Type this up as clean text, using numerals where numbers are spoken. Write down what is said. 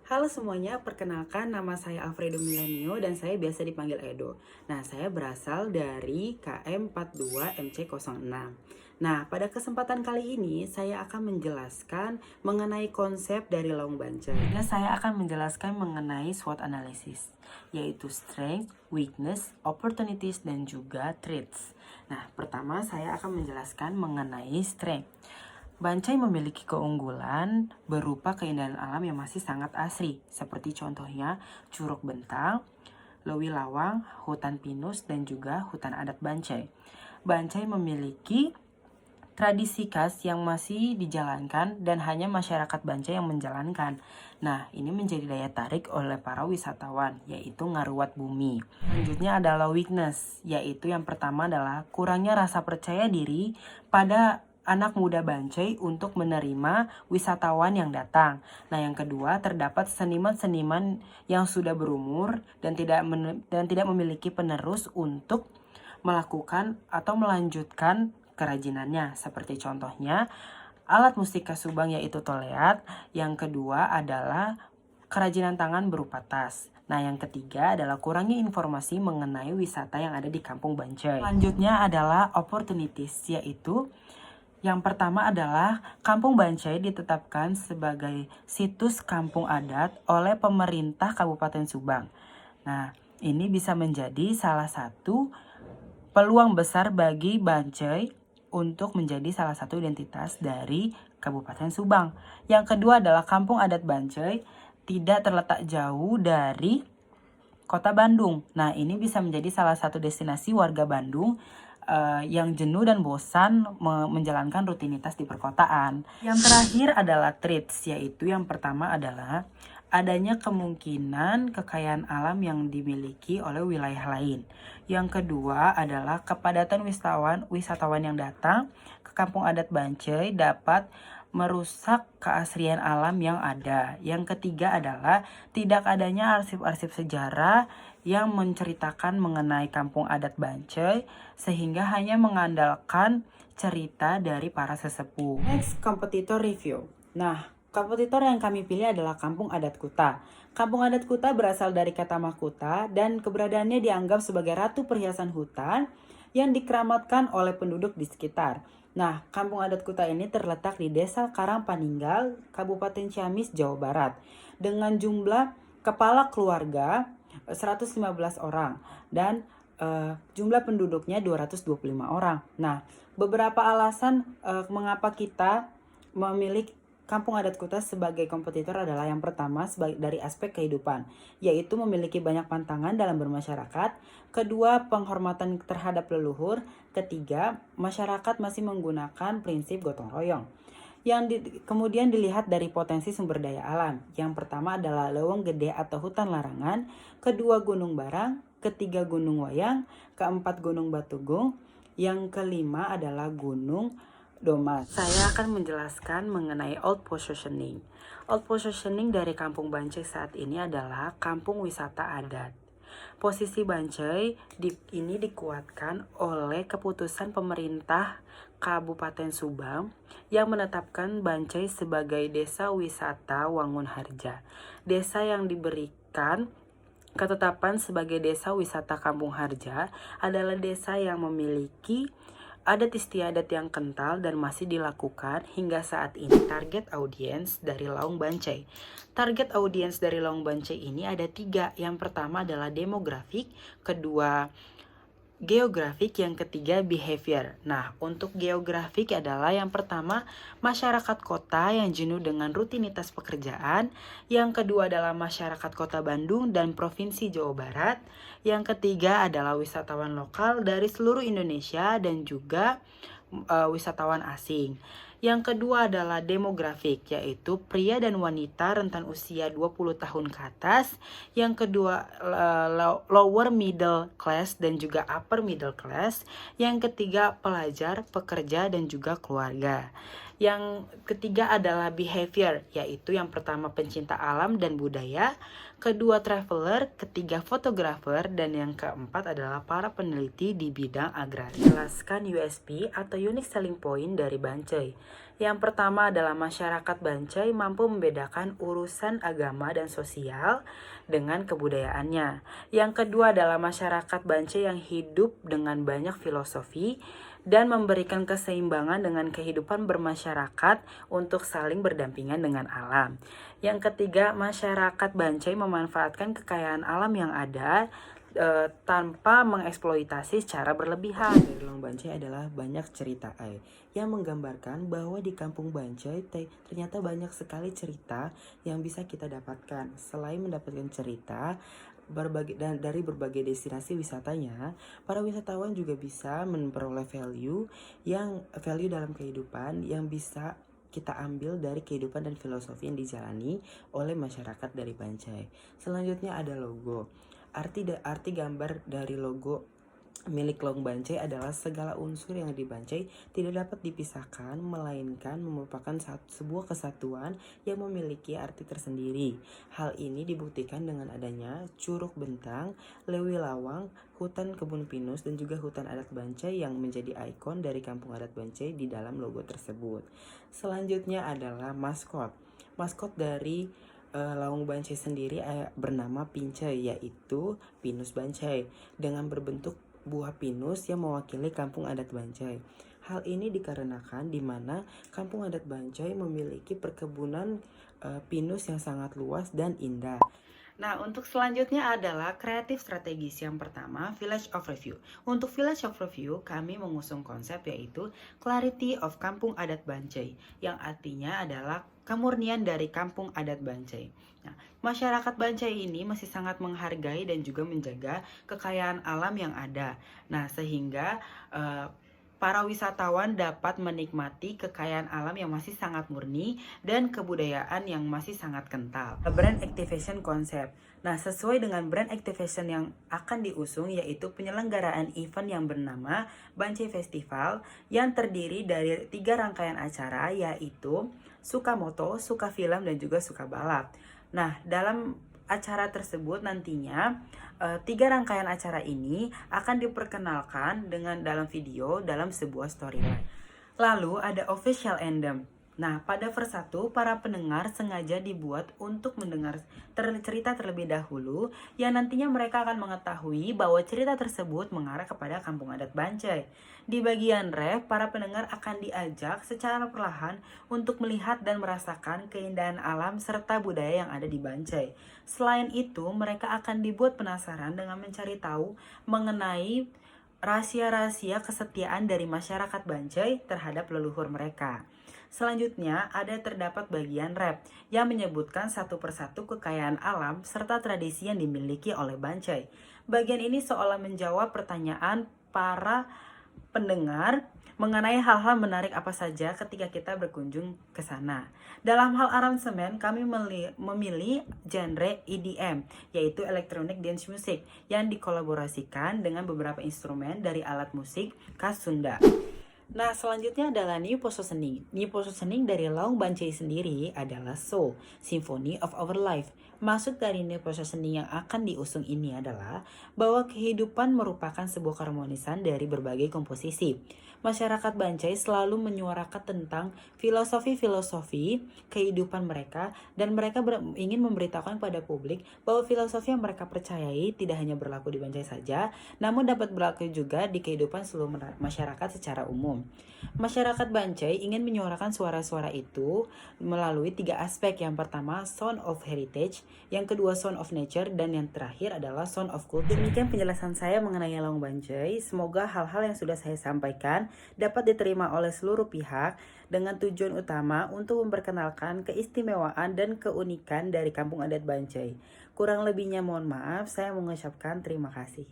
Halo semuanya, perkenalkan nama saya Alfredo Milenio dan saya biasa dipanggil Edo. Nah, saya berasal dari KM42 MC06. Nah, pada kesempatan kali ini saya akan menjelaskan mengenai konsep dari Lawang Bancai. Juga saya akan menjelaskan mengenai SWOT analysis, yaitu strength, weakness, opportunities, dan juga threats. Nah, pertama saya akan menjelaskan mengenai strength. Bancai memiliki keunggulan berupa keindahan alam yang masih sangat asri, seperti contohnya Curug Bentang, Lewi Lawang, hutan pinus, dan juga hutan adat Bancai. Bancai memiliki tradisi khas yang masih dijalankan dan hanya masyarakat Bancai yang menjalankan. Nah, ini menjadi daya tarik oleh para wisatawan, yaitu ngaruat bumi. Selanjutnya adalah weakness, yaitu yang pertama adalah kurangnya rasa percaya diri pada anak muda Bancai untuk menerima wisatawan yang datang. Nah, yang kedua terdapat seniman-seniman yang sudah berumur dan tidak memiliki penerus untuk melakukan atau melanjutkan kerajinannya. Seperti contohnya alat musik khas Subang yaitu toleat. Yang kedua adalah kerajinan tangan berupa tas. Nah, yang ketiga adalah kurangnya informasi mengenai wisata yang ada di Kampung Bancai. Selanjutnya adalah opportunities, yaitu yang pertama adalah Kampung Bancai ditetapkan sebagai situs kampung adat oleh pemerintah Kabupaten Subang. Nah, ini bisa menjadi salah satu peluang besar bagi Bancai untuk menjadi salah satu identitas dari Kabupaten Subang. Yang kedua adalah Kampung Adat Bancai tidak terletak jauh dari Kota Bandung. Nah, ini bisa menjadi salah satu destinasi warga Bandung yang jenuh dan bosan menjalankan rutinitas di perkotaan. Yang terakhir adalah threats, yaitu yang pertama adalah adanya kemungkinan kekayaan alam yang dimiliki oleh wilayah lain. Yang kedua adalah kepadatan wisatawan yang datang ke Kampung Adat Bancai dapat merusak keasrian alam yang ada. Yang ketiga adalah tidak adanya arsip-arsip sejarah yang menceritakan mengenai Kampung Adat Bancai sehingga hanya mengandalkan cerita dari para sesepuh. Next, kompetitor review. Nah, kompetitor yang kami pilih adalah Kampung Adat Kuta. Kampung Adat Kuta berasal dari kata Mahkuta dan keberadaannya dianggap sebagai ratu perhiasan hutan yang dikeramatkan oleh penduduk di sekitar. Nah, Kampung Adat Kuta ini terletak di Desa Karangpaninggal, Kabupaten Ciamis, Jawa Barat, dengan jumlah kepala keluarga 115 orang dan jumlah penduduknya 225 orang. Nah, beberapa alasan mengapa kita memilih Kampung Adat Kuta sebagai kompetitor adalah yang pertama dari aspek kehidupan, yaitu memiliki banyak pantangan dalam bermasyarakat. Kedua, penghormatan terhadap leluhur. Ketiga, masyarakat masih menggunakan prinsip gotong royong. Kemudian dilihat dari potensi sumber daya alam. Yang pertama adalah Leuweung Gede atau hutan larangan. Kedua, Gunung Barang. Ketiga, Gunung Wayang. Keempat, Gunung Batugung. Yang kelima adalah Gunung Domas. Saya akan menjelaskan mengenai old positioning. Old positioning dari Kampung Bancai saat ini adalah kampung wisata adat. Posisi Bancai ini dikuatkan oleh keputusan pemerintah Kabupaten Subang yang menetapkan Bancai sebagai desa wisata Wangun Harja. Desa yang diberikan ketetapan sebagai desa wisata Kampung Harja adalah desa yang memiliki adat istiadat yang kental dan masih dilakukan hingga saat ini. Target audiens dari Lawang Bancai. Target audiens dari Lawang Bancai ini ada 3. Yang pertama adalah demografik, kedua geografik, yang ketiga behavior. Nah, untuk geografik adalah yang pertama masyarakat kota yang jenuh dengan rutinitas pekerjaan. Yang kedua adalah masyarakat kota Bandung dan Provinsi Jawa Barat. Yang ketiga adalah wisatawan lokal dari seluruh Indonesia dan juga wisatawan asing. Yang kedua adalah demografik, yaitu pria dan wanita rentan usia 20 tahun ke atas. Yang kedua lower middle class dan juga upper middle class. Yang ketiga pelajar, pekerja, dan juga keluarga. Yang ketiga adalah behavior, yaitu yang pertama pencinta alam dan budaya, kedua traveler, ketiga fotografer, dan yang keempat adalah para peneliti di bidang agraria. Jelaskan USP atau Unique Selling Point dari Bancai. Yang pertama adalah masyarakat Bancai mampu membedakan urusan agama dan sosial dengan kebudayaannya. Yang kedua adalah masyarakat Bancai yang hidup dengan banyak filosofi dan memberikan keseimbangan dengan kehidupan bermasyarakat untuk saling berdampingan dengan alam. Yang ketiga, masyarakat Bancai memanfaatkan kekayaan alam yang ada tanpa mengeksploitasi secara berlebihan. Dari Long Bancai adalah banyak cerita yang menggambarkan bahwa di kampung Bancai ternyata banyak sekali cerita yang bisa kita dapatkan. Selain mendapatkan cerita dari berbagai destinasi wisatanya, para wisatawan juga bisa memperoleh value dalam kehidupan yang bisa kita ambil dari kehidupan dan filosofi yang dijalani oleh masyarakat dari Bancai. Selanjutnya ada logo. Arti gambar dari logo milik Long Bancai adalah segala unsur yang di Bancai tidak dapat dipisahkan, melainkan merupakan sebuah kesatuan yang memiliki arti tersendiri. Hal ini dibuktikan dengan adanya Curug Bentang, Lewi Lawang, hutan kebun pinus, dan juga hutan adat Bancai yang menjadi ikon dari kampung adat Bancai di dalam logo tersebut. Selanjutnya adalah maskot. Maskot dari Lawang Bancai sendiri bernama Pincai, yaitu Pinus Bancai, dengan berbentuk buah pinus yang mewakili kampung adat Bancai. Hal ini dikarenakan di mana kampung adat Bancai memiliki perkebunan pinus yang sangat luas dan indah. Nah, untuk selanjutnya adalah kreatif strategis. Yang pertama, Village of Review. Untuk Village of Review, kami mengusung konsep yaitu Clarity of Kampung Adat Bancai, yang artinya adalah kemurnian dari kampung adat Bancai. Nah, masyarakat Bancai ini masih sangat menghargai dan juga menjaga kekayaan alam yang ada. Nah, sehingga para wisatawan dapat menikmati kekayaan alam yang masih sangat murni dan kebudayaan yang masih sangat kental. Brand Activation Concept. Nah, sesuai dengan brand activation yang akan diusung yaitu penyelenggaraan event yang bernama Bancai Festival yang terdiri dari 3 rangkaian acara yaitu Sukamoto, Suka Film, dan juga Suka Balap. Nah, dalam acara tersebut nantinya 3 rangkaian acara ini akan diperkenalkan dengan dalam video dalam sebuah storyline. Lalu ada official anthem. Nah, pada verse 1, para pendengar sengaja dibuat untuk mendengar cerita terlebih dahulu yang nantinya mereka akan mengetahui bahwa cerita tersebut mengarah kepada kampung adat Bancai. Di bagian ref, para pendengar akan diajak secara perlahan untuk melihat dan merasakan keindahan alam serta budaya yang ada di Bancai. Selain itu, mereka akan dibuat penasaran dengan mencari tahu mengenai rahasia-rahasia kesetiaan dari masyarakat Bancai terhadap leluhur mereka. Selanjutnya, terdapat bagian rap yang menyebutkan satu persatu kekayaan alam serta tradisi yang dimiliki oleh Bancai. Bagian ini seolah menjawab pertanyaan para pendengar mengenai hal-hal menarik apa saja ketika kita berkunjung ke sana. Dalam hal aransemen, kami memilih genre EDM, yaitu Electronic Dance Music, yang dikolaborasikan dengan beberapa instrumen dari alat musik khas Sunda. Nah, selanjutnya adalah New Positioning. New Positioning dari Lawang Bancai sendiri adalah Soul, Symphony of Our Life. Maksud dari New Positioning yang akan diusung ini adalah bahwa kehidupan merupakan sebuah keharmonisan dari berbagai komposisi. Masyarakat Bancai selalu menyuarakan tentang filosofi-filosofi kehidupan mereka dan mereka ingin memberitahukan pada publik bahwa filosofi yang mereka percayai tidak hanya berlaku di Bancai saja, namun dapat berlaku juga di kehidupan seluruh masyarakat secara umum. Masyarakat Bancai ingin menyuarakan suara-suara itu melalui 3 aspek. Yang pertama, Sound of Heritage, yang kedua Sound of Nature, dan yang terakhir adalah Sound of Culture. Demikian penjelasan saya mengenai Lawang Bancai. Semoga hal-hal yang sudah saya sampaikan dapat diterima oleh seluruh pihak dengan tujuan utama untuk memperkenalkan keistimewaan dan keunikan dari kampung adat Bancai. Kurang lebihnya mohon maaf, saya mengucapkan terima kasih.